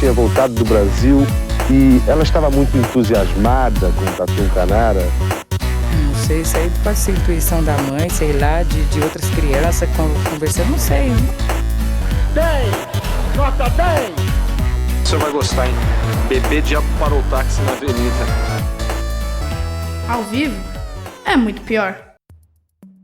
tinha voltado do Brasil e ela estava muito entusiasmada com o Tatu Canara. Não sei, isso aí pode ser intuição da mãe, sei lá, de outras crianças conversando, não sei. 10! Nota 10! O senhor vai gostar, hein? Bebê diabo parou o táxi na avenida. Ao vivo é muito pior.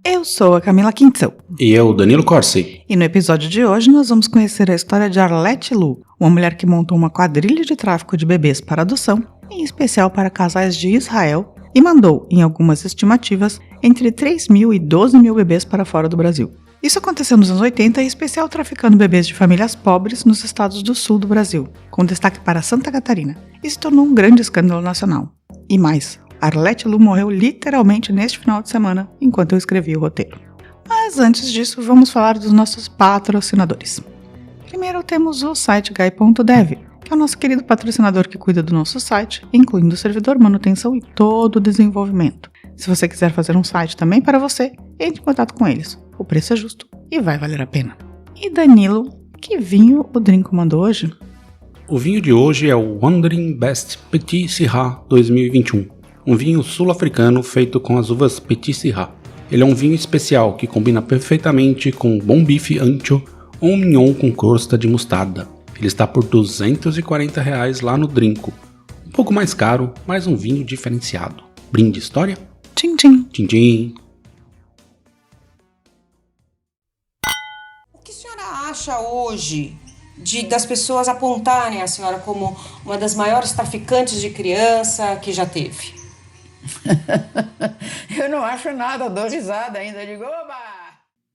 Eu sou a Camila Quintão. E eu, Danilo Corsi. E no episódio de hoje nós vamos conhecer a história de Arlette Lu, uma mulher que montou uma quadrilha de tráfico de bebês para adoção, em especial para casais de Israel, e mandou, em algumas estimativas, entre 3 mil e 12 mil bebês para fora do Brasil. Isso aconteceu nos anos 80, em especial traficando bebês de famílias pobres nos estados do sul do Brasil, com destaque para Santa Catarina, e se tornou um grande escândalo nacional. E mais, Arlette Lu morreu literalmente neste final de semana, enquanto eu escrevi o roteiro. Mas antes disso, vamos falar dos nossos patrocinadores. Primeiro temos o site Guy.dev, que é o nosso querido patrocinador que cuida do nosso site, incluindo o servidor, manutenção e todo o desenvolvimento. Se você quiser fazer um site também para você, entre em contato com eles. O preço é justo e vai valer a pena. E Danilo, que vinho o Drinco mandou hoje? O vinho de hoje é o Wandering Best Petit Syrah 2021, um vinho sul-africano feito com as uvas Petit Syrah. Ele é um vinho especial que combina perfeitamente com um bom bife ancho ou um mignon com crosta de mostarda. Ele está por R$ 240 lá no Drinco. Um pouco mais caro, mas um vinho diferenciado. Brinde história? Tchim, tchim. Tchim, tchim. O que a senhora acha hoje das pessoas apontarem a senhora como uma das maiores traficantes de criança que já teve? Eu não acho nada, dou risada ainda, digo, oba!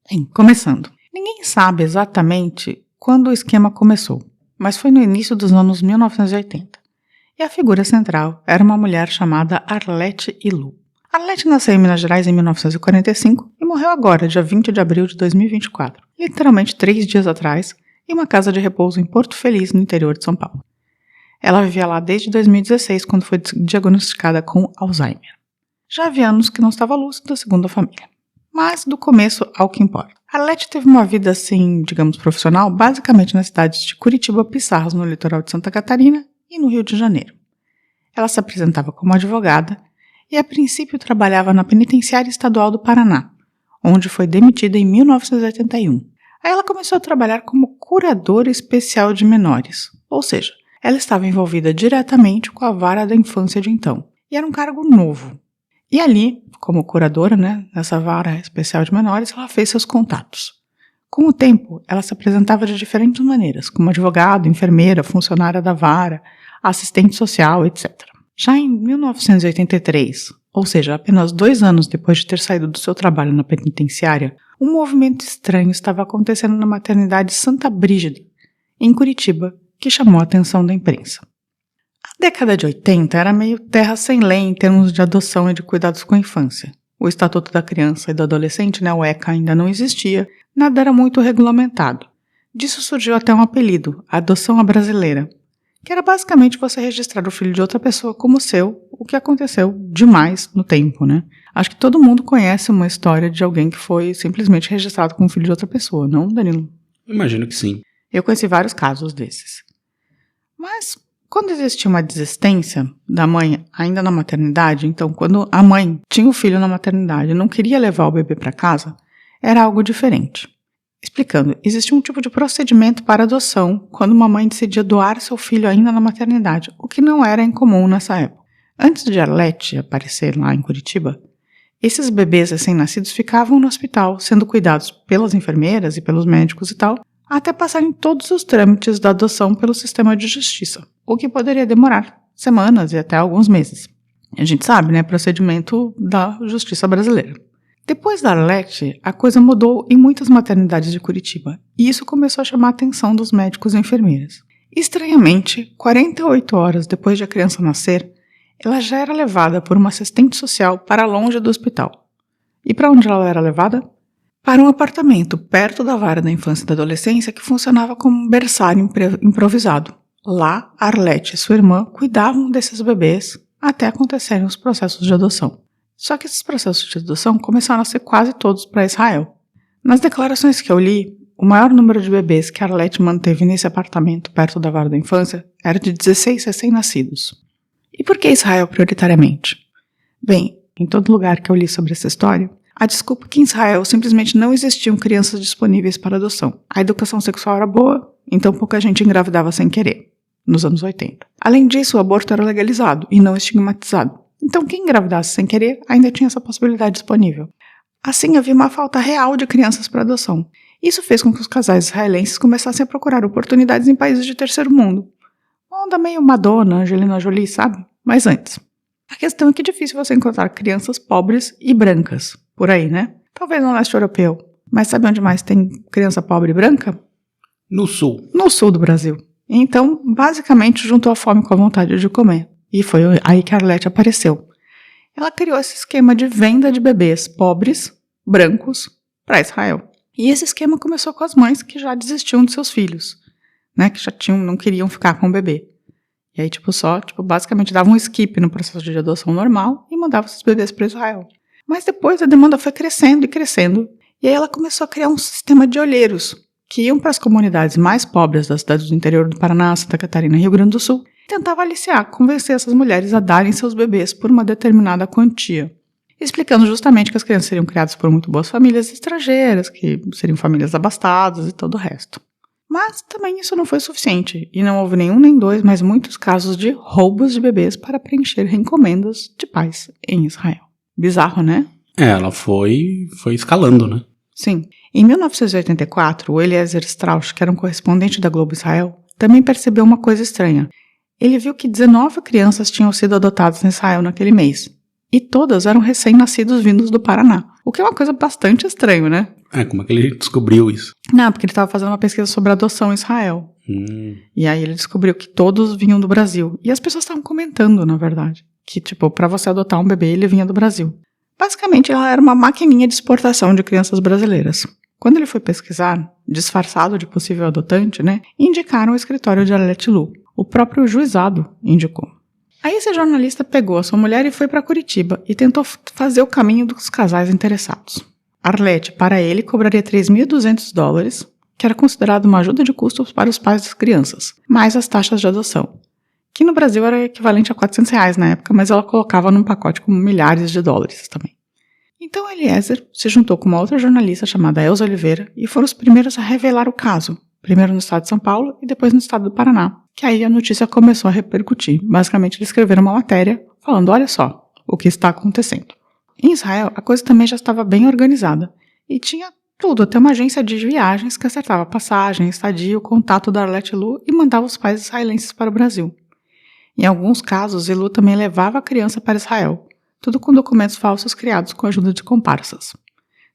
Bem, começando. Ninguém sabe exatamente quando o esquema começou, mas foi no início dos anos 1980. E a figura central era uma mulher chamada Arlette Lu. Arlette nasceu em Minas Gerais em 1945 e morreu agora, dia 20 de abril de 2024, literalmente 3 dias atrás, em uma casa de repouso em Porto Feliz, no interior de São Paulo. Ela vivia lá desde 2016, quando foi diagnosticada com Alzheimer. Já havia anos que não estava lúcida, segundo a família. Mas, do começo ao que importa. Arlette teve uma vida, assim, digamos, profissional, basicamente nas cidades de Curitiba, Pissarros, no litoral de Santa Catarina, e no Rio de Janeiro. Ela se apresentava como advogada e, a princípio, trabalhava na Penitenciária Estadual do Paraná, onde foi demitida em 1981. Aí ela começou a trabalhar como curadora especial de menores, ou seja, ela estava envolvida diretamente com a vara da infância de então, e era um cargo novo. E ali, como curadora, nessa vara especial de menores, ela fez seus contatos. Com o tempo, ela se apresentava de diferentes maneiras, como advogada, enfermeira, funcionária da vara, assistente social, etc. Já em 1983, ou seja, apenas 2 anos depois de ter saído do seu trabalho na penitenciária, um movimento estranho estava acontecendo na maternidade Santa Brígida, em Curitiba, que chamou a atenção da imprensa. A década de 80 era meio terra sem lei em termos de adoção e de cuidados com a infância. O Estatuto da Criança e do Adolescente, o ECA, ainda não existia, nada era muito regulamentado. Disso surgiu até um apelido, a adoção à brasileira, que era basicamente você registrar o filho de outra pessoa como seu, o que aconteceu demais no tempo, Acho que todo mundo conhece uma história de alguém que foi simplesmente registrado como filho de outra pessoa, não, Danilo? Imagino que sim. Eu conheci vários casos desses. Mas, quando existia uma desistência da mãe ainda na maternidade, então quando a mãe tinha o filho na maternidade e não queria levar o bebê para casa, era algo diferente. Explicando, existia um tipo de procedimento para adoção quando uma mãe decidia doar seu filho ainda na maternidade, o que não era incomum nessa época. Antes de Arlette aparecer lá em Curitiba, esses bebês recém-nascidos ficavam no hospital, sendo cuidados pelas enfermeiras e pelos médicos e tal, até passarem todos os trâmites da adoção pelo sistema de justiça, o que poderia demorar semanas e até alguns meses. A gente sabe, procedimento da justiça brasileira. Depois da Arlette, a coisa mudou em muitas maternidades de Curitiba, e isso começou a chamar a atenção dos médicos e enfermeiras. Estranhamente, 48 horas depois de a criança nascer, ela já era levada por uma assistente social para longe do hospital. E para onde ela era levada? Para um apartamento perto da vara da infância e da adolescência que funcionava como um berçário improvisado. Lá, Arlette e sua irmã cuidavam desses bebês até acontecerem os processos de adoção. Só que esses processos de adoção começaram a ser quase todos para Israel. Nas declarações que eu li, o maior número de bebês que Arlete manteve nesse apartamento perto da vara da infância era de 16 recém-nascidos. E por que Israel prioritariamente? Bem, em todo lugar que eu li sobre essa história, a desculpa é que em Israel simplesmente não existiam crianças disponíveis para adoção. A educação sexual era boa, então pouca gente engravidava sem querer, nos anos 80. Além disso, o aborto era legalizado e não estigmatizado. Então quem engravidasse sem querer ainda tinha essa possibilidade disponível. Assim, havia uma falta real de crianças para adoção. Isso fez com que os casais israelenses começassem a procurar oportunidades em países de terceiro mundo. Uma onda meio Madonna, Angelina Jolie, sabe? Mas antes. A questão é que é difícil você encontrar crianças pobres e brancas. Por aí, né? Talvez no leste europeu. Mas sabe onde mais tem criança pobre e branca? No sul. No sul do Brasil. Então, basicamente, juntou a fome com a vontade de comer. E foi aí que a Arlete apareceu. Ela criou esse esquema de venda de bebês pobres, brancos, para Israel. E esse esquema começou com as mães que já desistiam dos seus filhos, né? Que já não queriam ficar com o bebê. E aí, basicamente davam um skip no processo de adoção normal e mandavam esses bebês para Israel. Mas depois a demanda foi crescendo e crescendo. E aí ela começou a criar um sistema de olheiros que iam para as comunidades mais pobres das cidades do interior do Paraná, Santa Catarina e Rio Grande do Sul e tentava aliciar, convencer essas mulheres a darem seus bebês por uma determinada quantia, explicando justamente que as crianças seriam criadas por muito boas famílias estrangeiras, que seriam famílias abastadas e todo o resto. Mas também isso não foi suficiente, e não houve nenhum nem dois, mas muitos casos de roubos de bebês para preencher encomendas de pais em Israel. Bizarro, né? Ela foi escalando, né? Sim. Em 1984, o Eliezer Strauss, que era um correspondente da Globo Israel, também percebeu uma coisa estranha. Ele viu que 19 crianças tinham sido adotadas em Israel naquele mês. E todas eram recém-nascidos vindos do Paraná. O que é uma coisa bastante estranha, né? Como é que ele descobriu isso? Não, porque ele estava fazendo uma pesquisa sobre adoção em Israel. E aí ele descobriu que todos vinham do Brasil. E as pessoas estavam comentando, na verdade, que, para você adotar um bebê, ele vinha do Brasil. Basicamente, ela era uma maquininha de exportação de crianças brasileiras. Quando ele foi pesquisar, disfarçado de possível adotante, né, indicaram o escritório de Arlete Lu. O próprio juizado indicou. Aí esse jornalista pegou a sua mulher e foi para Curitiba e tentou fazer o caminho dos casais interessados. Arlete, para ele, cobraria $3.200, que era considerado uma ajuda de custos para os pais das crianças, mais as taxas de adoção, que no Brasil era equivalente a R$400 na época, mas ela colocava num pacote com milhares de dólares também. Então Eliezer se juntou com uma outra jornalista chamada Elza Oliveira e foram os primeiros a revelar o caso, primeiro no estado de São Paulo e depois no estado do Paraná, que aí a notícia começou a repercutir. Basicamente eles escreveram uma matéria falando, olha só, o que está acontecendo. Em Israel, a coisa também já estava bem organizada e tinha tudo, até uma agência de viagens que acertava passagem, estadia, o contato da Arlete Lu e mandava os pais israelenses para o Brasil. Em alguns casos, Lu também levava a criança para Israel, tudo com documentos falsos criados com a ajuda de comparsas.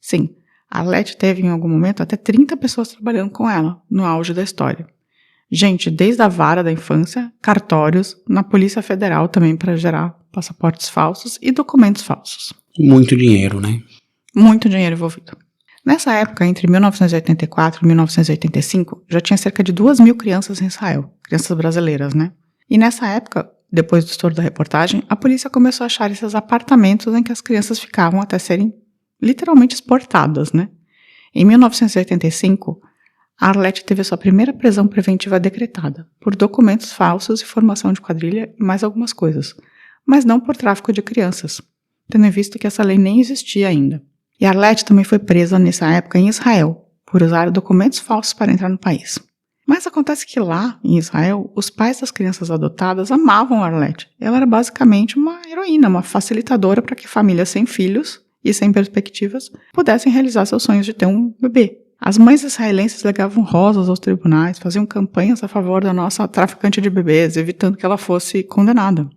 Sim, a Arlete teve em algum momento até 30 pessoas trabalhando com ela, no auge da história. Gente, desde a vara da infância, cartórios, na Polícia Federal também para gerar passaportes falsos e documentos falsos. Muito dinheiro, né? Muito dinheiro envolvido. Nessa época, entre 1984 e 1985, já tinha cerca de 2.000 crianças em Israel, crianças brasileiras, né? E nessa época, depois do estouro da reportagem, a polícia começou a achar esses apartamentos em que as crianças ficavam até serem literalmente exportadas, né? Em 1985, a Arlete teve a sua primeira prisão preventiva decretada, por documentos falsos e formação de quadrilha e mais algumas coisas, mas não por tráfico de crianças, tendo em vista que essa lei nem existia ainda. E a Arlete também foi presa nessa época em Israel, por usar documentos falsos para entrar no país. Mas acontece que lá, em Israel, os pais das crianças adotadas amavam a Arlete. Ela era basicamente uma heroína, uma facilitadora para que famílias sem filhos e sem perspectivas pudessem realizar seus sonhos de ter um bebê. As mães israelenses legavam rosas aos tribunais, faziam campanhas a favor da nossa traficante de bebês, evitando que ela fosse condenada.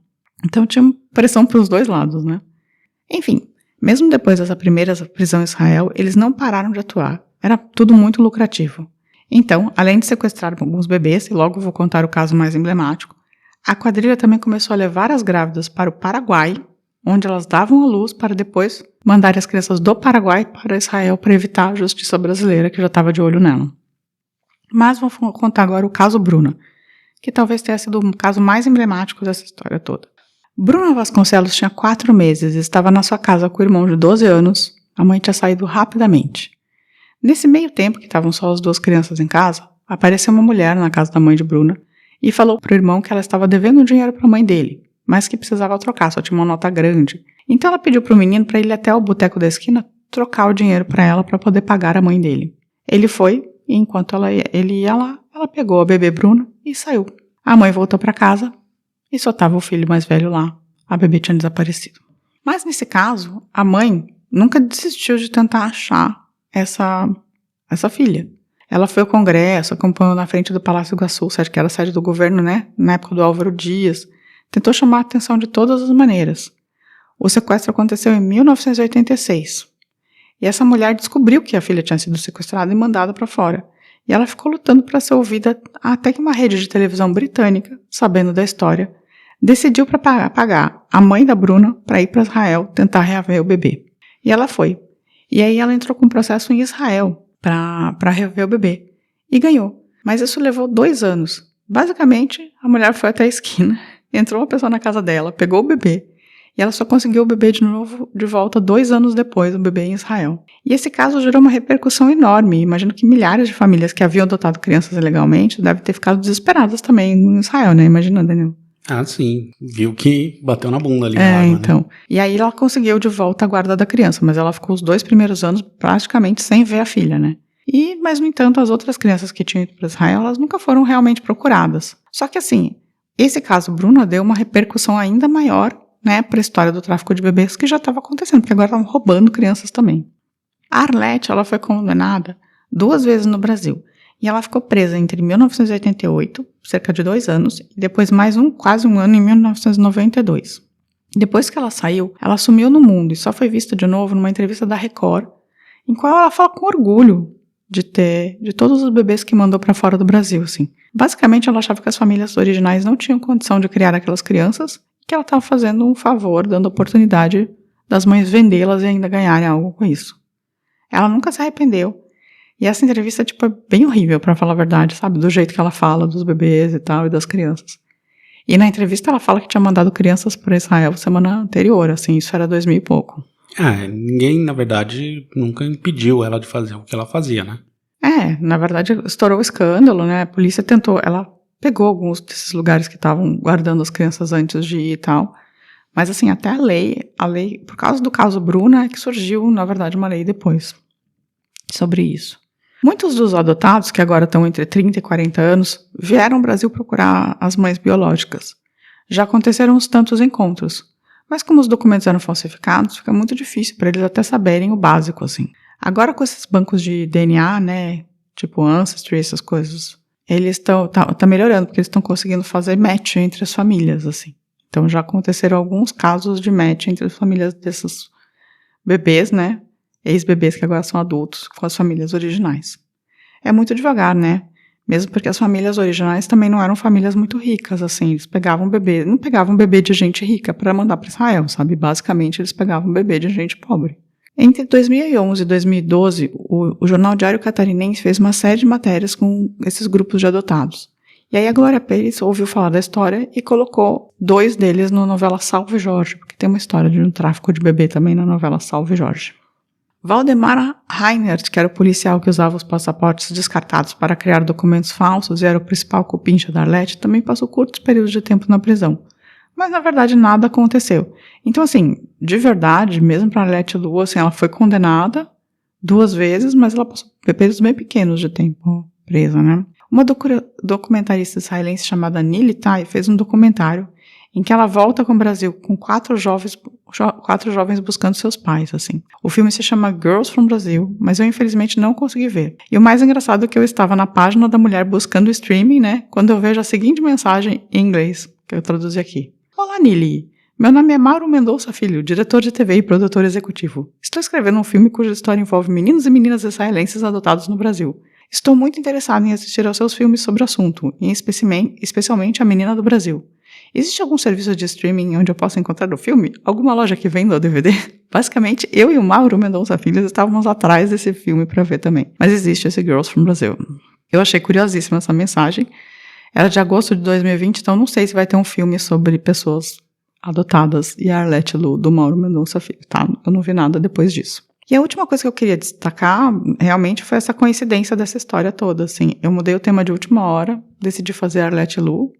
Então tinha pressão para os dois lados, né? Enfim, mesmo depois dessa primeira prisão em Israel, eles não pararam de atuar. Era tudo muito lucrativo. Então, além de sequestrar alguns bebês, e logo vou contar o caso mais emblemático, a quadrilha também começou a levar as grávidas para o Paraguai, onde elas davam à luz para depois mandar as crianças do Paraguai para Israel para evitar a justiça brasileira, que já estava de olho nela. Mas vou contar agora o caso Bruna, que talvez tenha sido o caso mais emblemático dessa história toda. Bruna Vasconcelos tinha 4 meses e estava na sua casa com o irmão de 12 anos. A mãe tinha saído rapidamente. Nesse meio tempo que estavam só as duas crianças em casa, apareceu uma mulher na casa da mãe de Bruna e falou pro irmão que ela estava devendo dinheiro para a mãe dele, mas que precisava trocar, só tinha uma nota grande. Então ela pediu pro menino para ir até o boteco da esquina trocar o dinheiro para ela para poder pagar a mãe dele. Ele foi e enquanto ele ia lá, ela pegou a bebê Bruna e saiu. A mãe voltou para casa e só estava o filho mais velho lá. A bebê tinha desaparecido. Mas nesse caso, a mãe nunca desistiu de tentar achar essa filha. Ela foi ao Congresso, acompanhou na frente do Palácio Iguaçu, que era a sede do governo, né? Na época do Álvaro Dias. Tentou chamar a atenção de todas as maneiras. O sequestro aconteceu em 1986. E essa mulher descobriu que a filha tinha sido sequestrada e mandada para fora. E ela ficou lutando para ser ouvida até que uma rede de televisão britânica, sabendo da história, decidiu para pagar a mãe da Bruna para ir para Israel tentar reaver o bebê. E ela foi. E aí ela entrou com um processo em Israel para reaver o bebê. E ganhou. Mas isso levou 2 anos. Basicamente, a mulher foi até a esquina, entrou uma pessoa na casa dela, pegou o bebê, e ela só conseguiu o bebê de volta 2 anos depois, o bebê em Israel. E esse caso gerou uma repercussão enorme. Imagino que milhares de famílias que haviam adotado crianças ilegalmente devem ter ficado desesperadas também em Israel, né? Imagina, Daniel. Ah, sim. Viu que bateu na bunda ali. Na água, então. Né? E aí ela conseguiu de volta a guarda da criança, mas ela ficou os 2 primeiros anos praticamente sem ver a filha, né? Mas, no entanto, as outras crianças que tinham ido para Israel, elas nunca foram realmente procuradas. Só que, assim, esse caso Bruna deu uma repercussão ainda maior, né, para a história do tráfico de bebês que já estava acontecendo, porque agora estavam roubando crianças também. A Arlete, ela foi condenada 2 vezes no Brasil. E ela ficou presa entre 1988, cerca de 2 anos, e depois mais quase um ano em 1992. Depois que ela saiu, ela sumiu no mundo e só foi vista de novo numa entrevista da Record, em qual ela fala com orgulho de todos os bebês que mandou para fora do Brasil, assim. Basicamente, ela achava que as famílias originais não tinham condição de criar aquelas crianças, que ela estava fazendo um favor, dando oportunidade das mães vendê-las e ainda ganharem algo com isso. Ela nunca se arrependeu. E essa entrevista, é bem horrível, pra falar a verdade, sabe? Do jeito que ela fala dos bebês e tal, e das crianças. E na entrevista ela fala que tinha mandado crianças para Israel semana anterior, assim, isso era 2000 e pouco. Ninguém, na verdade, nunca impediu ela de fazer o que ela fazia, né? Na verdade, estourou o escândalo, né? A polícia ela pegou alguns desses lugares que estavam guardando as crianças antes de ir e tal. Mas, assim, até a lei, por causa do caso Bruna, é que surgiu, na verdade, uma lei depois sobre isso. Muitos dos adotados, que agora estão entre 30 e 40 anos, vieram ao Brasil procurar as mães biológicas. Já aconteceram uns tantos encontros, mas como os documentos eram falsificados, fica muito difícil para eles até saberem o básico, assim. Agora com esses bancos de DNA, né, tipo Ancestry, essas coisas, eles tá melhorando, porque eles estão conseguindo fazer match entre as famílias, assim. Então já aconteceram alguns casos de match entre as famílias desses bebês, né, ex-bebês que agora são adultos, com as famílias originais. É muito devagar, né? Mesmo porque as famílias originais também não eram famílias muito ricas, assim. Eles não pegavam bebê de gente rica para mandar para Israel, sabe? Basicamente, eles pegavam bebê de gente pobre. Entre 2011 e 2012, o Jornal Diário Catarinense fez uma série de matérias com esses grupos de adotados. E aí a Glória Pérez ouviu falar da história e colocou 2 deles na novela Salve Jorge, porque tem uma história de um tráfico de bebê também na novela Salve Jorge. Valdemar Reinert, que era o policial que usava os passaportes descartados para criar documentos falsos e era o principal cupincha da Arlete, também passou curtos períodos de tempo na prisão. Mas, na verdade, nada aconteceu. Então, assim, de verdade, mesmo para a Arlete Lua, assim, ela foi condenada 2 vezes, mas ela passou períodos bem pequenos de tempo presa, né? Uma documentarista israelense chamada Nili Tai fez um documentário em que ela volta com o Brasil com 4 jovens buscando seus pais, assim. O filme se chama Girls from Brazil, mas eu infelizmente não consegui ver. E o mais engraçado é que eu estava na página da mulher buscando o streaming, né, quando eu vejo a seguinte mensagem em inglês, que eu traduzi aqui. Olá, Nili. Meu nome é Mauro Mendonça Filho, diretor de TV e produtor executivo. Estou escrevendo um filme cuja história envolve meninos e meninas israelenses adotados no Brasil. Estou muito interessado em assistir aos seus filmes sobre o assunto, e especialmente A Menina do Brasil. Existe algum serviço de streaming onde eu possa encontrar o filme? Alguma loja que venda o DVD? Basicamente, eu e o Mauro Mendonça Filho estávamos atrás desse filme para ver também. Mas existe esse Girls from Brazil. Eu achei curiosíssima essa mensagem. Era de agosto de 2020, então não sei se vai ter um filme sobre pessoas adotadas e a Arlete Lu, do Mauro Mendonça Filho, tá? Eu não vi nada depois disso. E a última coisa que eu queria destacar, realmente, foi essa coincidência dessa história toda, assim. Eu mudei o tema de última hora, decidi fazer Arlete Lu.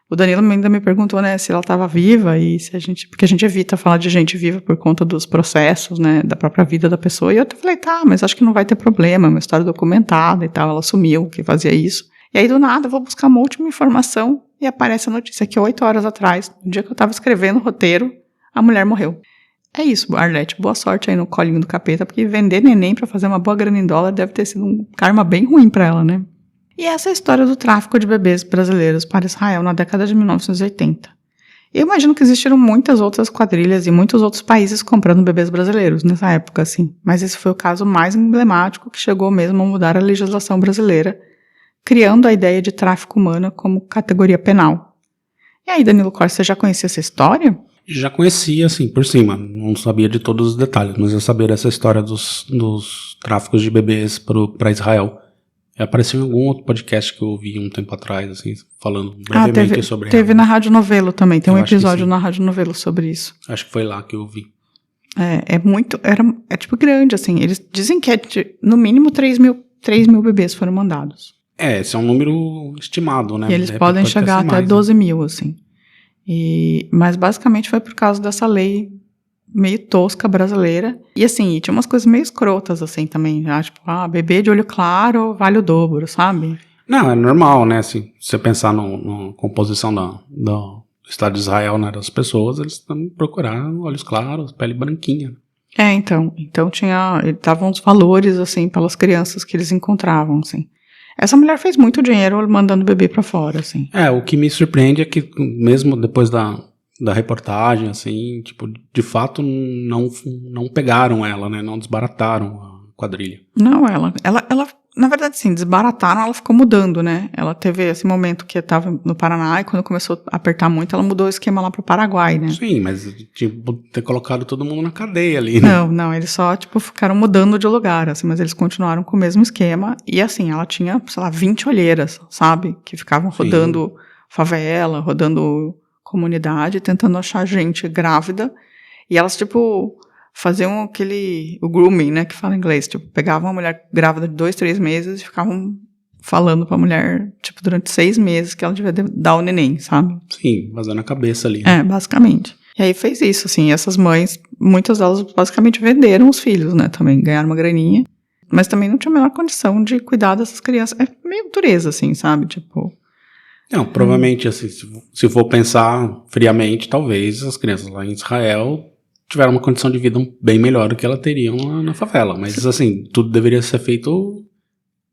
O Danilo ainda me perguntou, né, se ela estava viva e se porque a gente evita falar de gente viva por conta dos processos, né, da própria vida da pessoa. E eu falei, tá, mas acho que não vai ter problema, é uma história documentada e tal. Ela assumiu que fazia isso. E aí, do nada, eu vou buscar uma última informação e aparece a notícia que 8 horas atrás, no dia que eu estava escrevendo o roteiro, a mulher morreu. É isso, Arlete, boa sorte aí no colinho do capeta, porque vender neném pra fazer uma boa grana em dólar deve ter sido um karma bem ruim pra ela, né? E essa é a história do tráfico de bebês brasileiros para Israel na década de 1980. Eu imagino que existiram muitas outras quadrilhas e muitos outros países comprando bebês brasileiros nessa época, assim. Mas esse foi o caso mais emblemático que chegou mesmo a mudar a legislação brasileira, criando a ideia de tráfico humano como categoria penal. E aí, Danilo Corsi, você já conhecia essa história? Já conhecia, assim, por cima. Não sabia de todos os detalhes, mas eu sabia dessa história dos tráficos de bebês para Israel. Apareceu em algum outro podcast que eu ouvi um tempo atrás, assim, falando brevemente sobre teve na Rádio Novelo também, tem um episódio na Rádio Novelo sobre isso. Acho que foi lá que eu ouvi. É tipo grande, assim, eles dizem que no mínimo 3 mil bebês foram mandados. Esse é um número estimado, né? E eles podem chegar até 12 mil, assim. Mas basicamente foi por causa dessa lei meio tosca brasileira. E assim, tinha umas coisas meio escrotas assim também. Tipo, bebê de olho claro vale o dobro, sabe? Não, é normal, né? Se você pensar na composição do Estado de Israel, né, das pessoas, eles também procuraram olhos claros, pele branquinha. Então estavam os valores, assim, pelas crianças que eles encontravam, assim. Essa mulher fez muito dinheiro mandando o bebê pra fora, assim. O que me surpreende é que mesmo depois da reportagem, assim, tipo, de fato não pegaram ela, né, não desbarataram a quadrilha. Não, ela na verdade, sim, desbarataram, ela ficou mudando, né, ela teve esse momento que estava no Paraná e quando começou a apertar muito, ela mudou o esquema lá pro Paraguai, né. Sim, mas, tipo, ter colocado todo mundo na cadeia ali, né. Não, eles só, tipo, ficaram mudando de lugar, assim, mas eles continuaram com o mesmo esquema e, assim, ela tinha, sei lá, 20 olheiras, sabe, que ficavam rodando favela, rodando comunidade, tentando achar gente grávida, e elas, tipo, faziam o grooming, né, que fala em inglês, tipo, pegavam uma mulher grávida de 2, 3 meses e ficavam falando pra mulher, tipo, durante 6 meses que ela devia dar o neném, sabe? Sim, vazando a cabeça ali. Né? Basicamente. E aí fez isso, assim, essas mães, muitas delas basicamente venderam os filhos, né, também, ganharam uma graninha, mas também não tinha a menor condição de cuidar dessas crianças, é meio dureza, assim, sabe, tipo... Não, provavelmente, assim, se for pensar friamente, talvez as crianças lá em Israel tiveram uma condição de vida bem melhor do que elas teriam na favela. Mas, assim, tudo deveria ser feito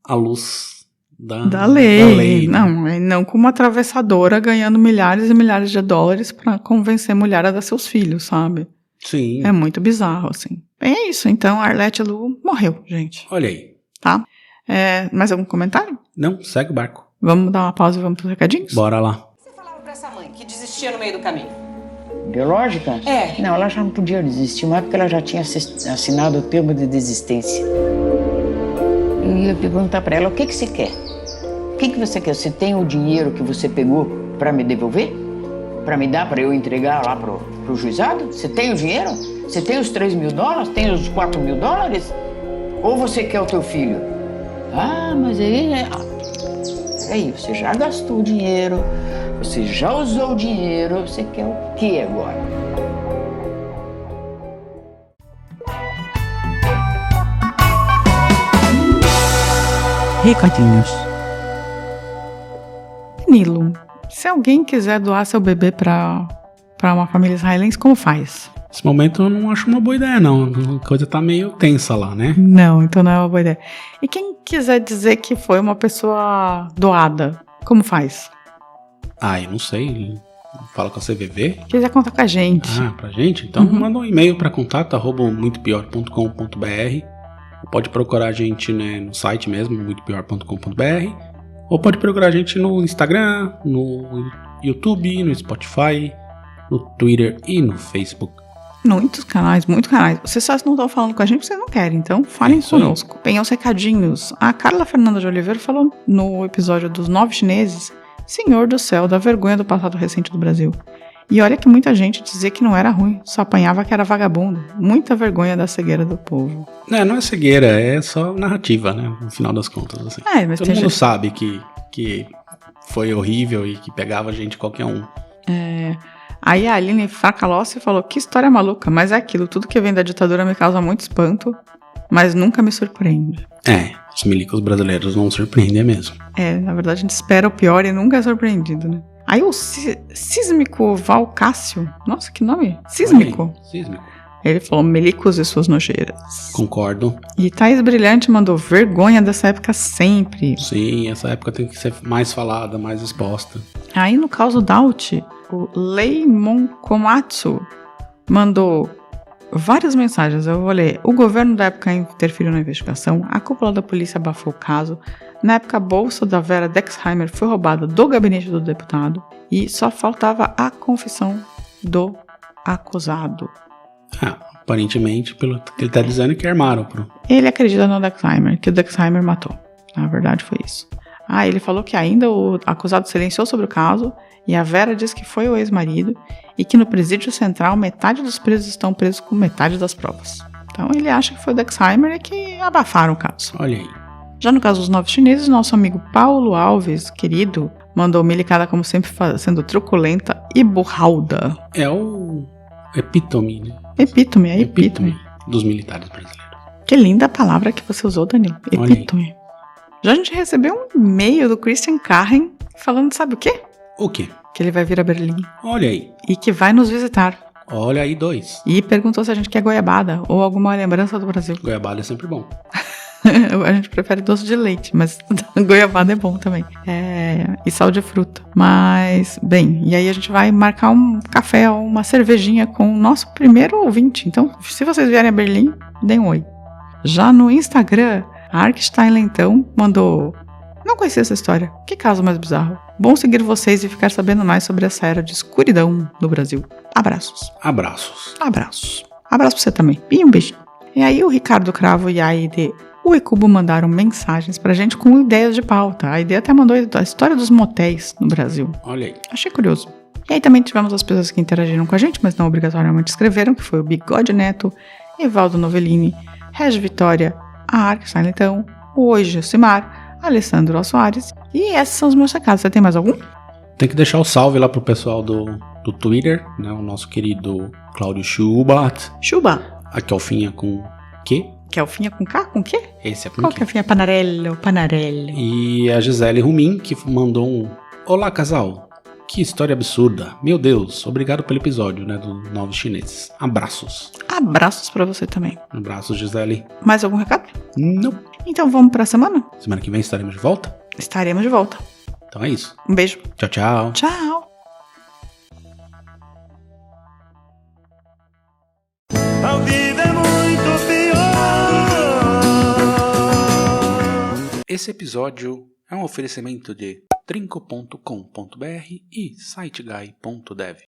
à luz da lei. Né? Não com uma atravessadora ganhando milhares e milhares de dólares pra convencer a mulher a dar seus filhos, sabe? Sim. É muito bizarro, assim. É isso, então a Arlete Lu morreu, gente. Olha aí. Tá? Mais algum comentário? Não, segue o barco. Vamos dar uma pausa e vamos pros recadinhos? Bora lá. O que você falava pra essa mãe que desistia no meio do caminho? Biológica? Não, ela já não podia desistir, mas porque ela já tinha assinado o termo de desistência. Eu ia perguntar pra ela, o que você quer? O que você quer? Você tem o dinheiro que você pegou pra me devolver? Pra me dar, pra eu entregar lá pro juizado? Você tem o dinheiro? Você tem os 3 mil dólares? Tem os 4 mil dólares? Ou você quer o teu filho? Mas aí... Peraí, você já gastou o dinheiro, você já usou o dinheiro, você quer o que agora? Recadinhos. Danilo, se alguém quiser doar seu bebê pra uma família israelense, como faz? Nesse momento eu não acho uma boa ideia, não. A coisa tá meio tensa lá, né? Não, então não é uma boa ideia. E quem quiser dizer que foi uma pessoa doada, como faz? Eu não sei. Fala com a CVV. Quiser contar com a gente. Pra gente? Então manda um e-mail para contato@muitopior.com.br. Pode procurar a gente, né, no site mesmo, muitopior.com.br. Ou pode procurar a gente no Instagram, no YouTube, no Spotify, no Twitter e no Facebook. Muitos canais. Vocês só não estão falando com a gente porque vocês não querem, então falem conosco. Bem, aos recadinhos. A Carla Fernanda de Oliveira falou no episódio dos 9 chineses, Senhor do céu, da vergonha do passado recente do Brasil. E olha que muita gente dizia que não era ruim, só apanhava que era vagabundo. Muita vergonha da cegueira do povo. Não é cegueira, é só narrativa, né? No final das contas, assim. Mas Todo mundo sabe que foi horrível e que pegava gente qualquer um. Aí a Aline Fracalossi falou, que história maluca, mas é aquilo, tudo que vem da ditadura me causa muito espanto, mas nunca me surpreende. Os milicos brasileiros não surpreendem mesmo. Na verdade a gente espera o pior e nunca é surpreendido, né? Aí o Sísmico Valcácio, nossa, que nome? Sísmico. Sísmico. Ele falou, milicos e suas nojeiras. Concordo. E Thaís Brilhante mandou, vergonha dessa época sempre. Sim, essa época tem que ser mais falada, mais exposta. Aí no caso Daut, o Leimon Komatsu mandou várias mensagens, eu vou ler. O governo da época interferiu na investigação, a cúpula da polícia abafou o caso, na época a bolsa da Vera Dexheimer foi roubada do gabinete do deputado e só faltava a confissão do acusado. Aparentemente, pelo que ele está dizendo, que armaram. Ele acredita no Dexheimer, que o Dexheimer matou. Na verdade foi isso. Ele falou que ainda o acusado silenciou sobre o caso e a Vera diz que foi o ex-marido e que no presídio central metade dos presos estão presos com metade das provas. Então ele acha que foi o Dexheimer e que abafaram o caso. Olha aí. Já no caso dos 9 chineses, nosso amigo Paulo Alves, querido, mandou milicada como sempre sendo truculenta e burralda. É o epítome, né? Epítome dos militares brasileiros. Que linda palavra que você usou, Danilo. Epítome. Já a gente recebeu um e-mail do Christian Carren falando, sabe o quê? O quê? Que ele vai vir a Berlim. Olha aí. E que vai nos visitar. Olha aí, 2. E perguntou se a gente quer goiabada ou alguma lembrança do Brasil. Goiabada é sempre bom. A gente prefere doce de leite, mas goiabada é bom também. E sal de fruta. Mas, bem, e aí a gente vai marcar um café ou uma cervejinha com o nosso primeiro ouvinte. Então, se vocês vierem a Berlim, deem um oi. Já no Instagram, a Arkstein então mandou... Não conhecia essa história. Que caso mais bizarro. Bom seguir vocês e ficar sabendo mais sobre essa era de escuridão no Brasil. Abraços. Abraços. Abraço pra você também. E um beijo. E aí o Ricardo Cravo e a Aide Uecubo mandaram mensagens pra gente com ideias de pauta. A Aide até mandou a história dos motéis no Brasil. Olha aí. Achei curioso. E aí também tivemos as pessoas que interagiram com a gente, mas não obrigatoriamente escreveram, que foi o Bigode Neto, Evaldo Novellini, Regi Vitória, a Arkstein então, o Oi Josimar, Alessandro Soares. E esses são os meus recados. Você tem mais algum? Tem que deixar o salve lá pro pessoal do Twitter, né? O nosso querido Cláudio Schubart. A Kelfinha com Q. Kelfinha com K? Com Q? Esse é com Qual Q. Kelfinha? Panarello. E a Gisele Rumin, que mandou um... Olá, casal. Que história absurda. Meu Deus, obrigado pelo episódio, né? Do Novos Chineses. Abraços. Abraços pra você também. Abraços, Gisele. Mais algum recado? Não. Então vamos pra semana? Semana que vem estaremos de volta? Estaremos de volta. Então é isso. Um beijo. Tchau, tchau. Tchau. A vida é muito pior. Esse episódio é um oferecimento de trinco.com.br e siteguy.dev.